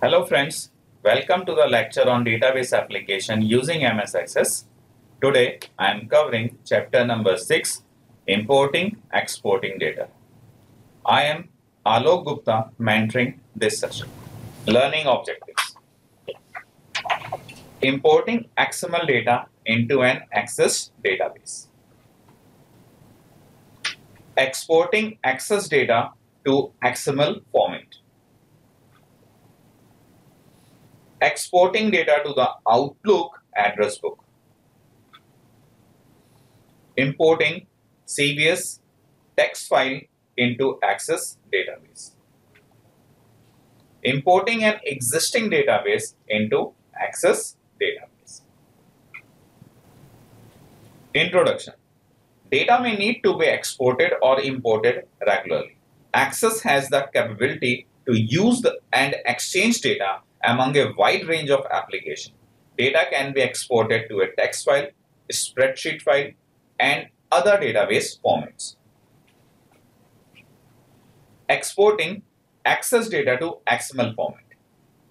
Hello friends, welcome to the lecture on database application using MS Access. Today I am covering chapter number 6, Importing Exporting Data. I am Alok Gupta mentoring this session. Learning objectives. Importing XML data into an Access database. Exporting Access data to XML format. Exporting data to the Outlook address book. Importing CVS text file into Access database. Importing an existing database into Access database. Introduction. Data may need to be exported or imported regularly. Access has the capability to use and exchange data among a wide range of applications. Data can be exported to a text file, a spreadsheet file, and other database formats. Exporting Access data to XML format.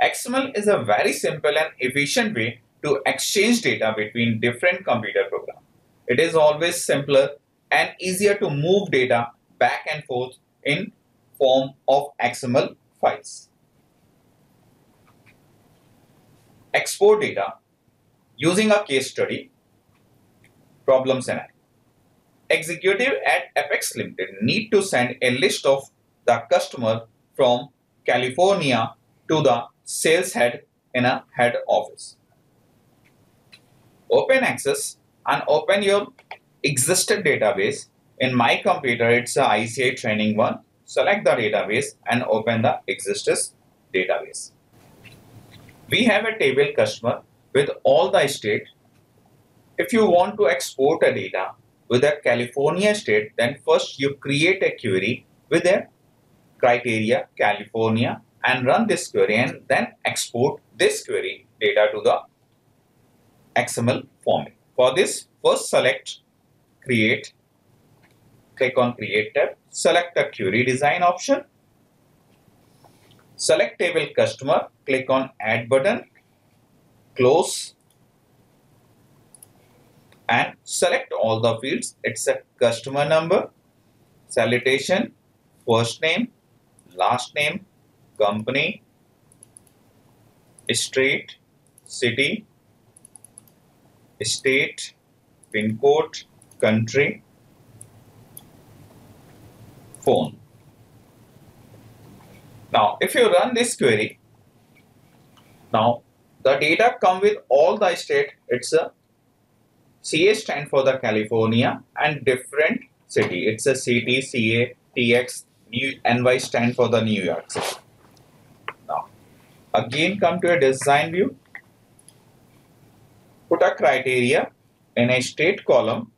XML is a very simple and efficient way to exchange data between different computer programs. It is always simpler and easier to move data back and forth in form of XML files. Export data using a case study problem scenario. Executive at Apex Limited need to send a list of the customer from California to the sales head in a head office. Open Access and open your existing database. In my computer, it's a ICI Training 1. Select the database and open the existing database. We have a table customer with all the state. If you want to export a data with a California state, then first you create a query with a criteria California and run this query and then export this query data to the XML format. For this, first select Create, click on Create tab, select the query design option. Select table customer, click on add button, close and select all the fields. It's a customer number, salutation, first name, last name, company, street, city, state, pin code, country, phone. Now, if you run this query, now the data come with all the state. It's a CA stand for the California and different city. It's a CT, CA, TX, NY stand for the New York City. Now, again come to a design view. Put a criteria in a state column.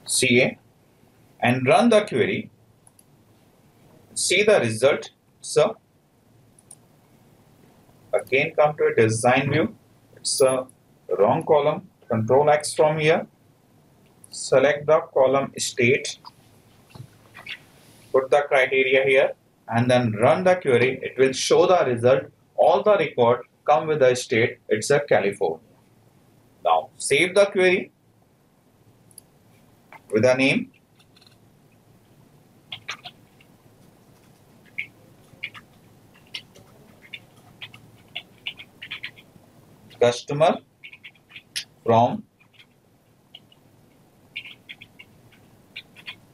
CA and run the query. See the result. So again come to a design view. It's a wrong column. Control X from here. Select the column state. Put the criteria here and then run the query. It will show the result. All the record come with the state. It's a California. Now save the query with a name. Customer from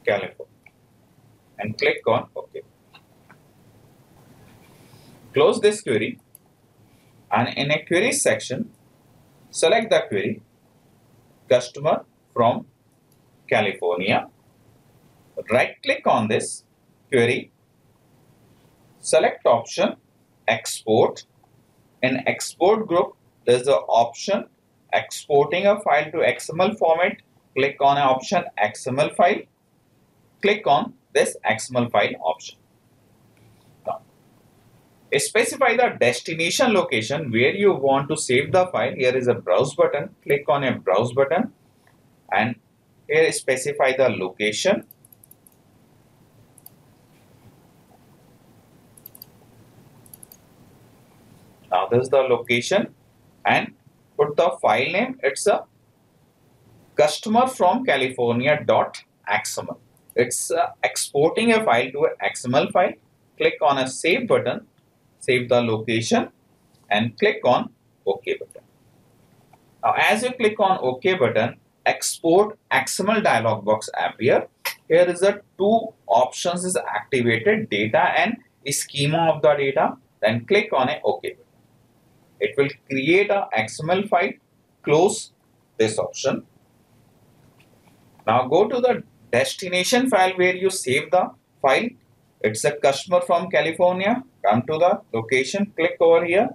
California and click on OK. Close this query and in a query section, select the query customer from California. Right click on this query, select option export. In export group, there's the option exporting a file to XML format. Click on an option XML file. Click on this XML file option. Now, Specify the destination location where you want to save the file. Here is a browse button. Click on a browse button and here specify the location. Now this is the location and put the file name. It's a customer from California.xml. It's exporting a file to a XML file. Click on a save button, save the location and click on OK button. Now as you click on OK button, export XML dialog box appear. Here is the two options is activated, data and schema of the data. Then click on a OK button. It will create a XML file. Close this option. Now go to the destination file where you save the file. It's a customer from California. Come to the location, click over here.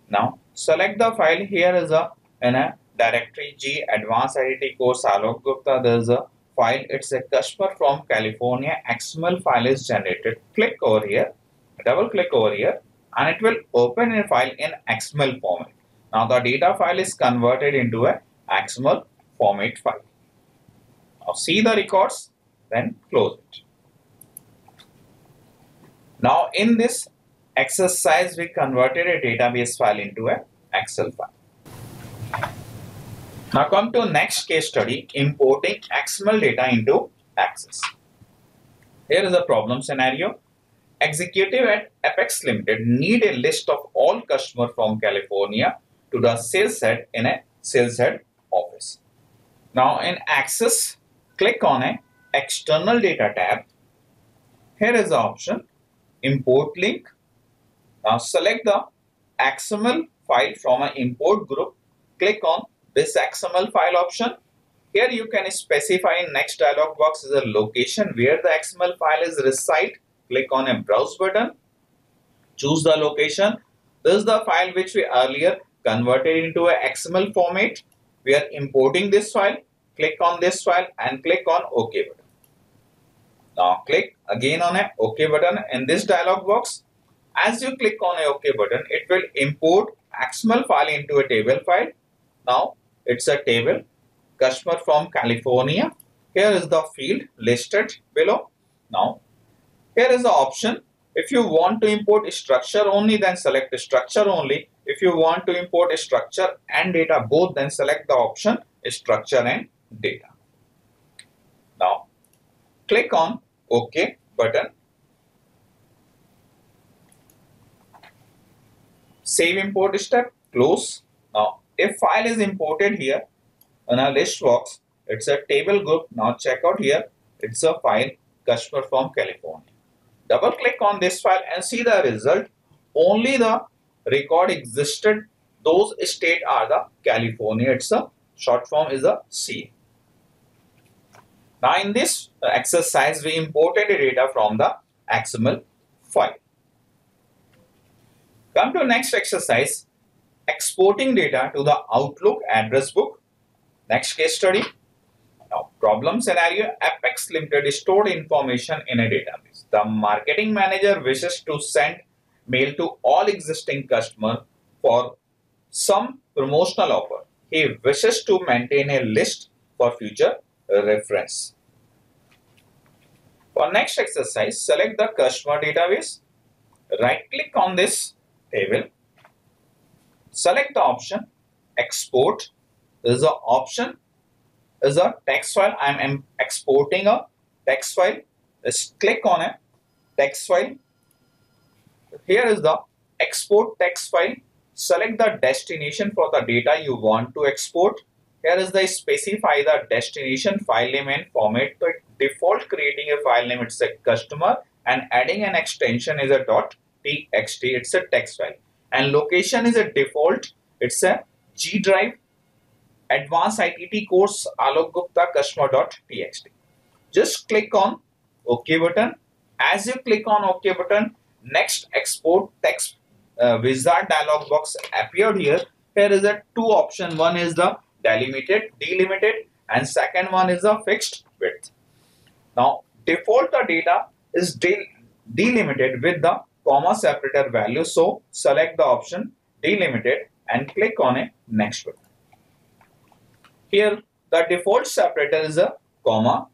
Now select the file. Here is in a directory G Advanced ITT course Alok Gupta. There is a file. It's a customer from California. XML file is generated. Click over here, double click over here, and it will open a file in XML format. Now the data file is converted into a XML format file. Now see the records, then close it. Now in this exercise, we converted a database file into an Excel file. Now come to next case study, importing XML data into Access. Here is a problem scenario. Executive at Apex Limited need a list of all customers from California to the sales head in a sales head office. Now in Access, click on a external data tab. Here is the option import link. Now select the XML file from an import group. Click on this XML file option. Here you can specify in next dialog box is a location where the XML file is reside. Click on a browse button. Choose the location. This is the file which we earlier converted into a XML format. We are importing this file. Click on this file and click on OK button. Now click again on a OK button in this dialog box. As you click on a OK button, it will import XML file into a table file. Now it's a table, customer from California. Here is the field listed below. Now here is the option. If you want to import structure only, then select structure only. If you want to import structure and data both, then select the option structure and data. Now click on OK button. Save import step, close. Now if file is imported here in a list box, it's a table group. Now check out here, it's a file customer from California. Double click on this file and see the result. Only the record existed. Those state are the California. It's a short form is a C. Now in this exercise, we imported the data from the XML file. Come to next exercise, exporting data to the Outlook address book. Next case study. Now, problem scenario, Apex Limited stored information in a database. The marketing manager wishes to send mail to all existing customers for some promotional offer. He wishes to maintain a list for future reference. For next exercise, select the customer database. Right click on this table. Select the option export. There is an option is a text file. I am exporting a text file. Just click on a text file. Here is the export text file. Select the destination for the data you want to export. Here is the specify the destination file name and format. So default creating a file name, it's a customer, and adding an extension is a .txt. It's a text file. And location is a default. It's a G drive. Advanced ITT course Alok Gupta customer.txt. Just click on OK button. As you click on OK button, next export text wizard dialog box appeared here. Here is a two option. One is the delimited, and second one is the fixed width. Now default the data is delimited with the comma separator value, so select the option delimited and click on a next button. Here the default separator is a comma.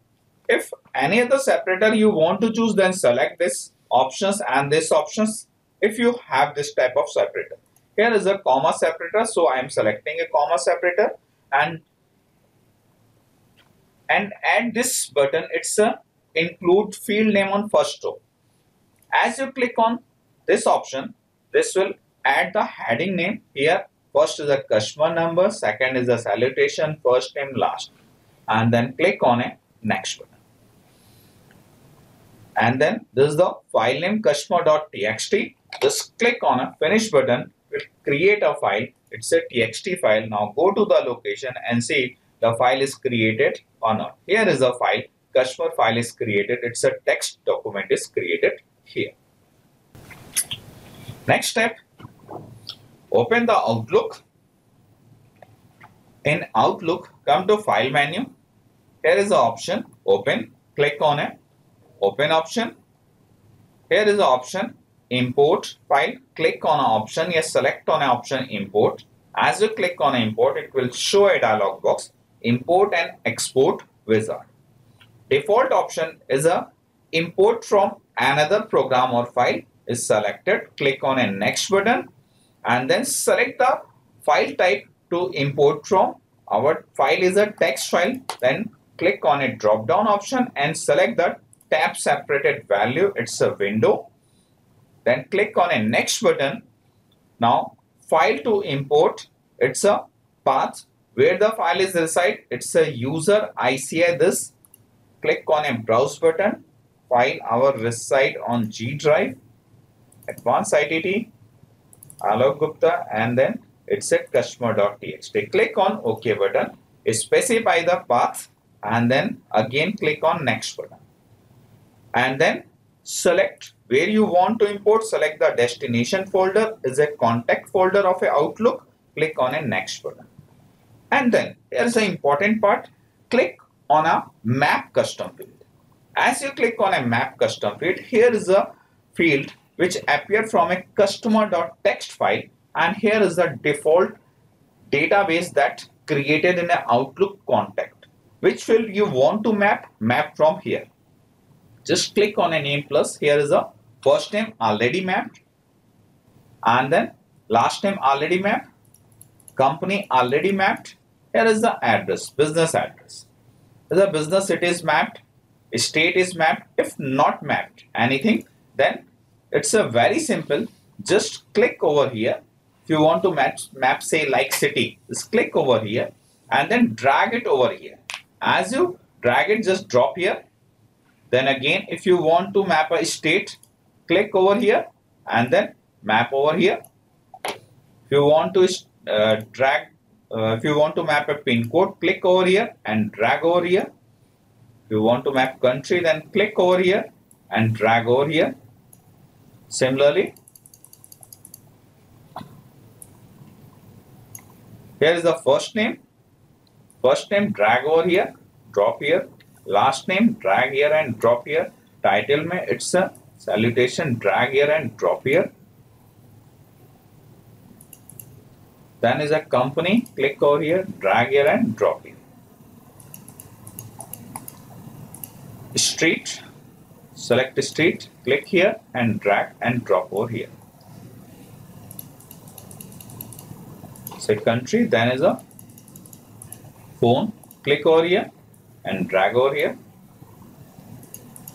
If any other separator you want to choose, then select this options and this options if you have this type of separator. Here is a comma separator, so I am selecting a comma separator and at this button it's a include field name on first row. As you click on this option, this will add the heading name. Here first is a customer number, second is a salutation, first name, last, and then click on a next button. And then this is the file name customer.txt. Just click on a finish button, will create a file. It's a txt file. Now go to the location and see the file is created or not. Here is a file, customer file is created. It's a text document is created here. Next step, open the Outlook. In Outlook, come to file menu. Here is the option open. Click on a open option. Here is the option import file. Click on an option. Yes, select on an option import. As you click on import, it will show a dialog box, import and export wizard. Default option is a import from another program or file is selected. Click on a next button and then select the file type to import from. Our file is a text file. Then click on a drop down option and select the tab separated value. It's a window. Then click on a next button. Now file to import, it's a path where the file is reside. It's a user ICI this. Click on a browse button. File our reside on G drive, Advanced ITT Alok Gupta, and then it's a customer.txt. Click on OK button. Specify the path and then again click on next button. And then select where you want to import. Select the destination folder is a contact folder of a Outlook. Click on a next button. And then here's the important part. Click on a map custom field. As you click on a map custom field, here is a field which appeared from a customer.txt file, and here is the default database that created in an Outlook contact. Which field you want to map from here. Just click on a name plus. Here is a first name already mapped, and then last name already mapped, company already mapped. Here is the address, business address. The business it is mapped, state is mapped. If not mapped anything, then it's a very simple. Just click over here. If you want to map say like city, just click over here and then drag it over here. As you drag it, just drop here. Then again, if you want to map a state, click over here and then map over here. If you want to if you want to map a pin code, click over here and drag over here. If you want to map country, then click over here and drag over here. Similarly, here is the first name. First name, drag over here, drop here. Last name, drag here and drop here. Title mein it's a salutation, drag here and drop here. Then is a company, click over here, drag here and drop here. Street, select street, click here and drag and drop over here. Say country, then is a phone, click over here and drag over here.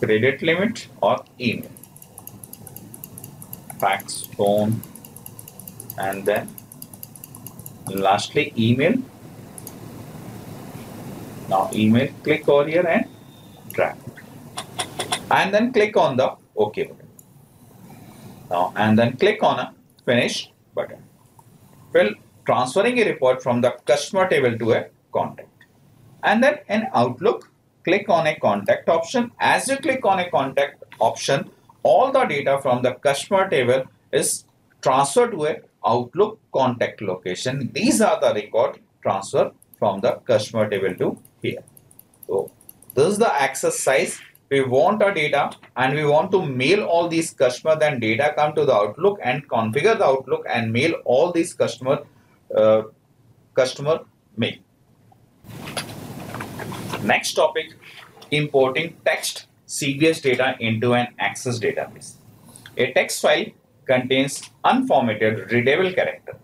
Credit limit or email, fax, phone, and then lastly email. Now email, click over here and drag and then click on the OK button. Now and then click on a finish button. Well, transferring a report from the customer table to a contact. And then in Outlook, click on a contact option. As you click on a contact option, all the data from the customer table is transferred to a Outlook contact location. These are the record transfer from the customer table to here. So this is the exercise we want a data and we want to mail all these customers, then data come to the Outlook and configure the Outlook and mail all these customer mail. Next topic, importing text CVS data into an Access database. A text file contains unformatted readable character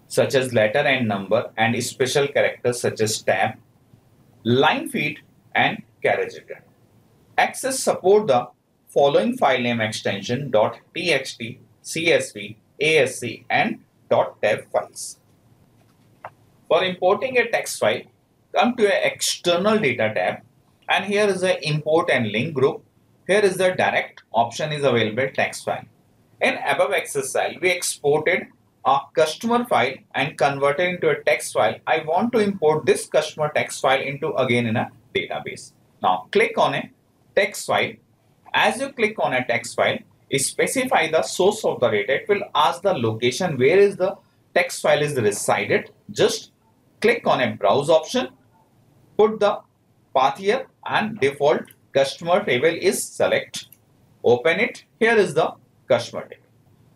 such as letter and number and special characters such as tab, line feed and carriage return. Access support the following file name extension .txt, CSV, ASC and .tab files. For importing a text file, come to an external data tab and here is the import and link group. Here is the direct option is available text file. In above Access file, we exported a customer file and converted into a text file. I want to import this customer text file into again in a database. Now click on a text file. As you click on a text file, specify the source of the data. It will ask the location where is the text file is resided. Just click on a browse option, put the path here and default customer table is select. Open it. Here is the customer table.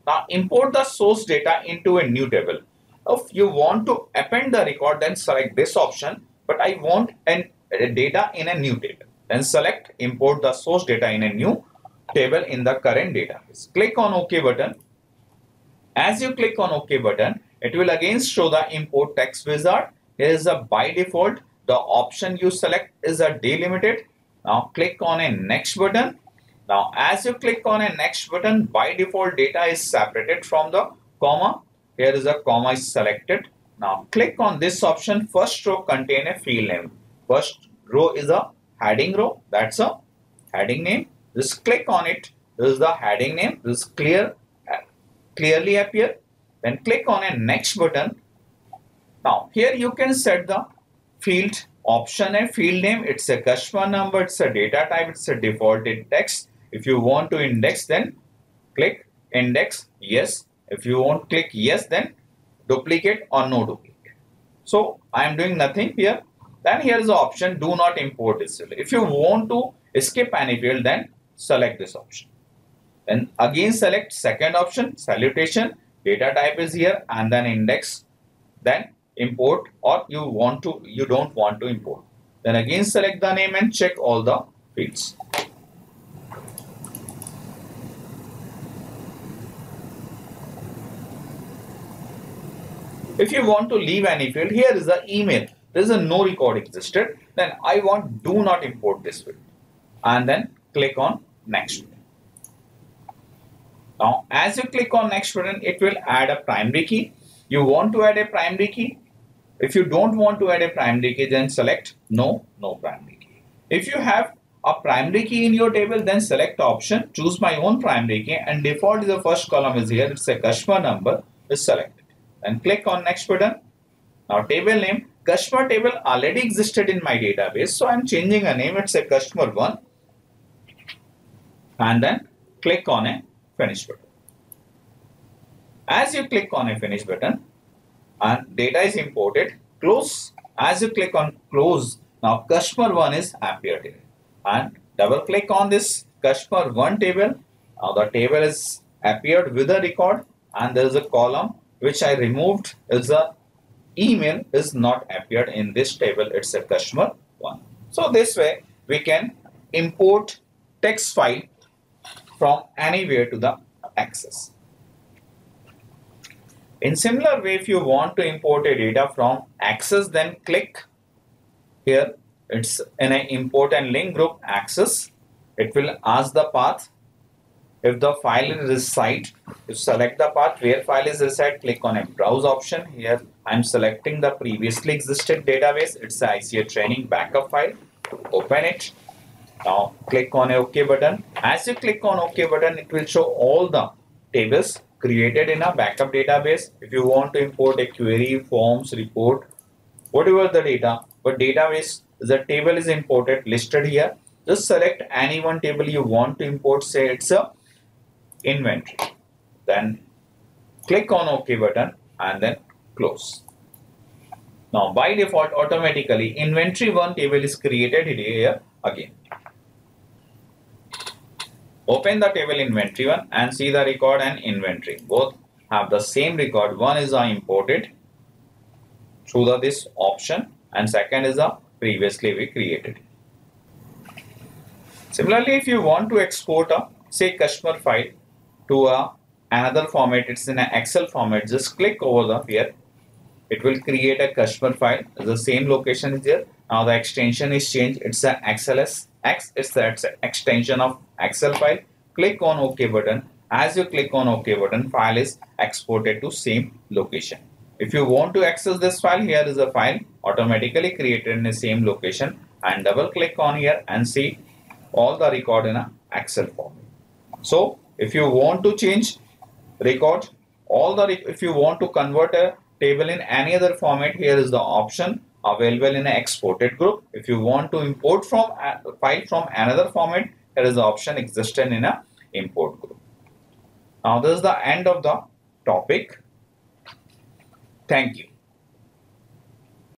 Now import the source data into a new table. If you want to append the record, then select this option. But I want a data in a new table. Then select import the source data in a new table in the current database. Click on OK button. As you click on OK button, it will again show the import text wizard. Here is a by default. The option you select is a delimited. Now click on a next button. Now as you click on a next button, by default data is separated from the comma. Here is a comma is selected. Now click on this option. First row contain a field name. First row is a heading row. That's a heading name. Just click on it. This is the heading name. This is clearly appear. Then click on a next button. Now here you can set the field option and field name. It's a customer number. It's a data type. It's a defaulted text. If you want to index, then click index yes. If you want click yes, then duplicate or no duplicate. So I am doing nothing here. Then here is the option do not import this field. If you want to skip any field, then select this option. Then again select second option salutation. Data type is here and then index. Then import or you don't want to import. Then again select the name and check all the fields. If you want to leave any field, here is the email. There is a no record existed. Then I want do not import this field. And then click on next button. Now as you click on next button, it will add a primary key. You want to add a primary key. If you don't want to add a primary key, then select no primary key. If you have a primary key in your table, then select option, choose my own primary key and default is the first column is here. It's a customer number is selected. And click on next button. Now table name, customer table already existed in my database. So I'm changing a name. It's a customer 1. And then click on a finish button. As you click on a finish button and data is imported, close. As you click on close, now customer 1 is appeared here. And double click on this customer 1 table. Now the table is appeared with a record and there is a column which I removed is the email is not appeared in this table. It's a customer 1. So this way we can import text file from anywhere to the Access. In similar way, if you want to import a data from Access, then click here. It's in an import and link group Access. It will ask the path. If the file is reside, you select the path where file is reside, click on a browse option. Here I'm selecting the previously existed database. It's a ICT training backup file. Open it. Now click on a OK button. As you click on OK button, it will show all the tables created in a backup database. If you want to import a query, forms, report, whatever the data, but database, the table is imported listed here. Just select any one table you want to import. Say it's a inventory. Then click on OK button and then close. Now by default automatically inventory 1 table is created here again. Open the table inventory one and see the record and inventory. Both have the same record. One is imported through this option and second is previously we created. Similarly, if you want to export a say customer file to another format, it's in an Excel format, just click over the here. It will create a customer file. The same location is there. Now the extension is changed. It's a XLS X. It's the extension of Excel file. Click on OK button. As you click on OK button, file is exported to same location. If you want to access this file, here is a file automatically created in the same location, and double click on here and see all the record in a Excel format. So if you want to change record, if you want to convert a table in any other format, here is the option available in an exported group. If you want to import from a file from another format, here is the option existent in a import group. Now this is the end of the topic. Thank you.